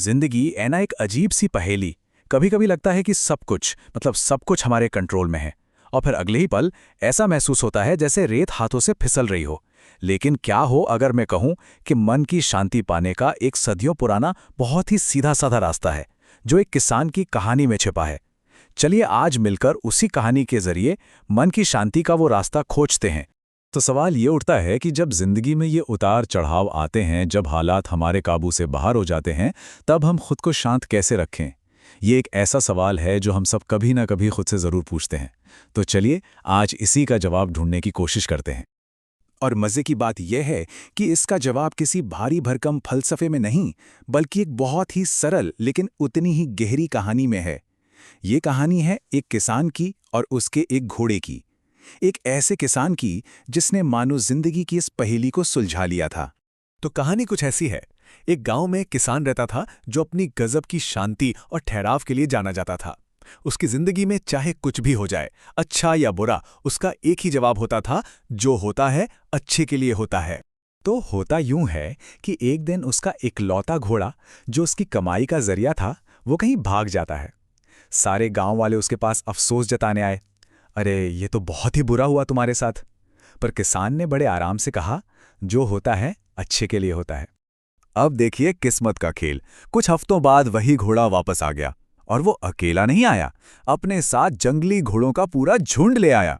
जिंदगी है ना एक अजीब सी पहेली। कभी कभी लगता है कि सब कुछ हमारे कंट्रोल में है, और फिर अगले ही पल ऐसा महसूस होता है जैसे रेत हाथों से फिसल रही हो। लेकिन क्या हो अगर मैं कहूं कि मन की शांति पाने का एक सदियों पुराना बहुत ही सीधा साधा रास्ता है, जो एक किसान की कहानी में छिपा है। चलिए आज मिलकर उसी कहानी के जरिए मन की शांति का वो रास्ता खोजते हैं। तो सवाल ये उठता है कि जब जिंदगी में ये उतार चढ़ाव आते हैं, जब हालात हमारे काबू से बाहर हो जाते हैं, तब हम खुद को शांत कैसे रखें। ये एक ऐसा सवाल है जो हम सब कभी ना कभी खुद से ज़रूर पूछते हैं। तो चलिए आज इसी का जवाब ढूंढने की कोशिश करते हैं। और मज़े की बात यह है कि इसका जवाब किसी भारी भरकम फलसफे में नहीं, बल्कि एक बहुत ही सरल लेकिन उतनी ही गहरी कहानी में है। ये कहानी है एक किसान की और उसके एक घोड़े की। एक ऐसे किसान की जिसने मानो जिंदगी की इस पहेली को सुलझा लिया था। तो कहानी कुछ ऐसी है। एक गांव में एक किसान रहता था जो अपनी गजब की शांति और ठहराव के लिए जाना जाता था। उसकी जिंदगी में चाहे कुछ भी हो जाए, अच्छा या बुरा, उसका एक ही जवाब होता था, जो होता है अच्छे के लिए होता है। तो होता यूं है कि एक दिन उसका इकलौता घोड़ा, जो उसकी कमाई का जरिया था, वो कहीं भाग जाता है। सारे गांव वाले उसके पास अफसोस जताने आए, अरे ये तो बहुत ही बुरा हुआ तुम्हारे साथ। पर किसान ने बड़े आराम से कहा, जो होता है अच्छे के लिए होता है। अब देखिए किस्मत का खेल। कुछ हफ्तों बाद वही घोड़ा वापस आ गया, और वो अकेला नहीं आया, अपने साथ जंगली घोड़ों का पूरा झुंड ले आया।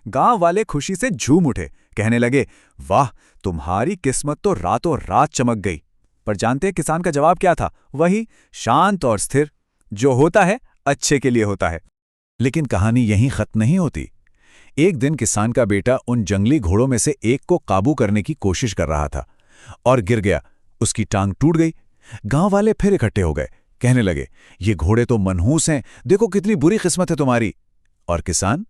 गांव वाले खुशी से झूम उठे, कहने लगे, वाह, तुम्हारी किस्मत तो रातों रात चमक गई। पर जानते किसान का जवाब क्या था? वही शांत और स्थिर, जो होता है अच्छे के लिए होता है। लेकिन कहानी यहीं खत्म नहीं होती। एक दिन किसान का बेटा उन जंगली घोड़ों में से एक को काबू करने की कोशिश कर रहा था और गिर गया। उसकी टांग टूट गई। गांव वाले फिर इकट्ठे हो गए, कहने लगे, ये घोड़े तो मनहूस हैं, देखो कितनी बुरी किस्मत है तुम्हारी। और किसान,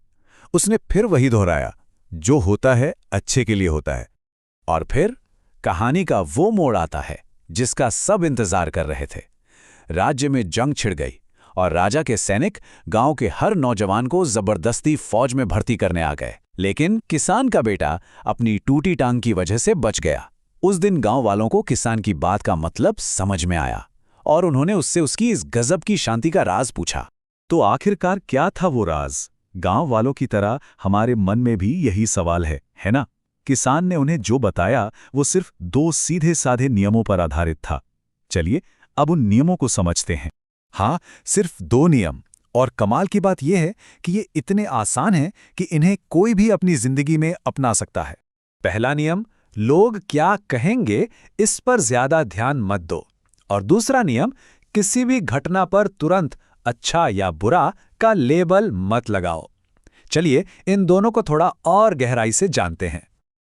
उसने फिर वही दोहराया, जो होता है अच्छे के लिए होता है। और फिर कहानी का वो मोड़ आता है जिसका सब इंतजार कर रहे थे। राज्य में जंग छिड़ गई और राजा के सैनिक गांव के हर नौजवान को जबरदस्ती फौज में भर्ती करने आ गए। लेकिन किसान का बेटा अपनी टूटी टांग की वजह से बच गया। उस दिन गांव वालों को किसान की बात का मतलब समझ में आया और उन्होंने उससे उसकी इस गजब की शांति का राज पूछा। तो आखिरकार क्या था वो राज? गांव वालों की तरह हमारे मन में भी यही सवाल है ना? किसान ने उन्हें जो बताया वो सिर्फ दो सीधे साधे नियमों पर आधारित था। चलिए अब उन नियमों को समझते हैं। हाँ, सिर्फ दो नियम, और कमाल की बात यह है कि ये इतने आसान हैं कि इन्हें कोई भी अपनी जिंदगी में अपना सकता है। पहला नियम, लोग क्या कहेंगे इस पर ज्यादा ध्यान मत दो। और दूसरा नियम, किसी भी घटना पर तुरंत अच्छा या बुरा का लेबल मत लगाओ। चलिए इन दोनों को थोड़ा और गहराई से जानते हैं।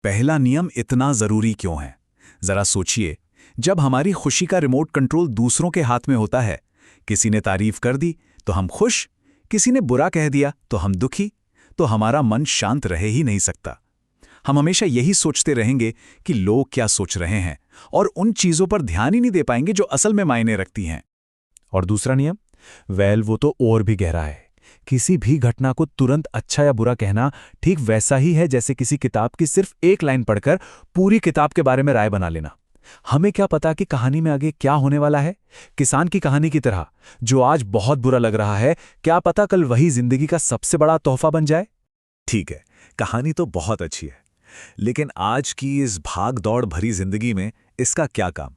पहला नियम इतना जरूरी क्यों है? जरा सोचिए, जब हमारी खुशी का रिमोट कंट्रोल दूसरों के हाथ में होता है, किसी ने तारीफ कर दी तो हम खुश, किसी ने बुरा कह दिया तो हम दुखी, तो हमारा मन शांत रह ही नहीं सकता। हम हमेशा यही सोचते रहेंगे कि लोग क्या सोच रहे हैं, और उन चीजों पर ध्यान ही नहीं दे पाएंगे जो असल में मायने रखती हैं। और दूसरा नियम, वो तो और भी गहरा है। किसी भी घटना को तुरंत अच्छा या बुरा कहना ठीक वैसा ही है जैसे किसी किताब की सिर्फ एक लाइन पढ़कर पूरी किताब के बारे में राय बना लेना। हमें क्या पता कि कहानी में आगे क्या होने वाला है? किसान की कहानी की तरह, जो आज बहुत बुरा लग रहा है, क्या पता कल वही जिंदगी का सबसे बड़ा तोहफा बन जाए। ठीक है, कहानी तो बहुत अच्छी है, लेकिन आज की इस भाग दौड़ भरी जिंदगी में इसका क्या काम?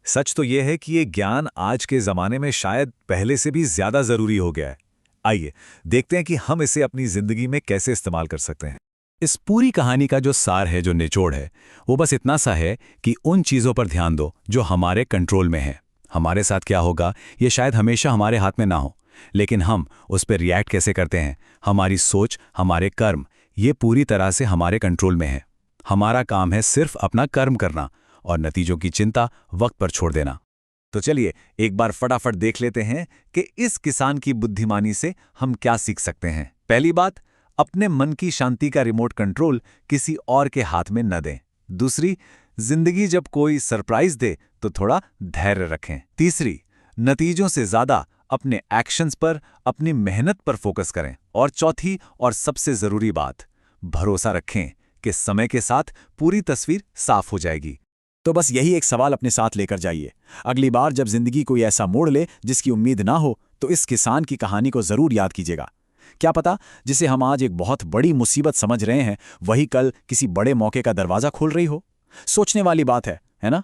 सच तो यह है कि ये ज्ञान आज के जमाने में शायद पहले से भी ज्यादा जरूरी हो गया है। आइए देखते हैं कि हम इसे अपनी जिंदगी में कैसे इस्तेमाल कर सकते हैं। इस पूरी कहानी का जो सार है, जो निचोड़ है, वो बस इतना सा है कि उन चीजों पर ध्यान दो जो हमारे कंट्रोल में है। हमारे साथ क्या होगा ये शायद हमेशा हमारे हाथ में ना हो, लेकिन हम उस पर रिएक्ट कैसे करते हैं, हमारी सोच, हमारे कर्म, ये पूरी तरह से हमारे कंट्रोल में है। हमारा काम है सिर्फ अपना कर्म करना और नतीजों की चिंता वक्त पर छोड़ देना। तो चलिए एक बार फटाफट देख लेते हैं कि इस किसान की बुद्धिमानी से हम क्या सीख सकते हैं। पहली बात, अपने मन की शांति का रिमोट कंट्रोल किसी और के हाथ में न दें। दूसरी, जिंदगी जब कोई सरप्राइज दे तो थोड़ा धैर्य रखें। तीसरी, नतीजों से ज्यादा अपने एक्शंस पर, अपनी मेहनत पर फोकस करें। और चौथी और सबसे जरूरी बात, भरोसा रखें कि समय के साथ पूरी तस्वीर साफ हो जाएगी। तो बस यही एक सवाल अपने साथ लेकर जाइए। अगली बार जब जिंदगी कोई ऐसा मोड़ ले जिसकी उम्मीद ना हो, तो इस किसान की कहानी को जरूर याद कीजिएगा। क्या पता, जिसे हम आज एक बहुत बड़ी मुसीबत समझ रहे हैं, वही कल किसी बड़े मौके का दरवाजा खोल रही हो। सोचने वाली बात है ना?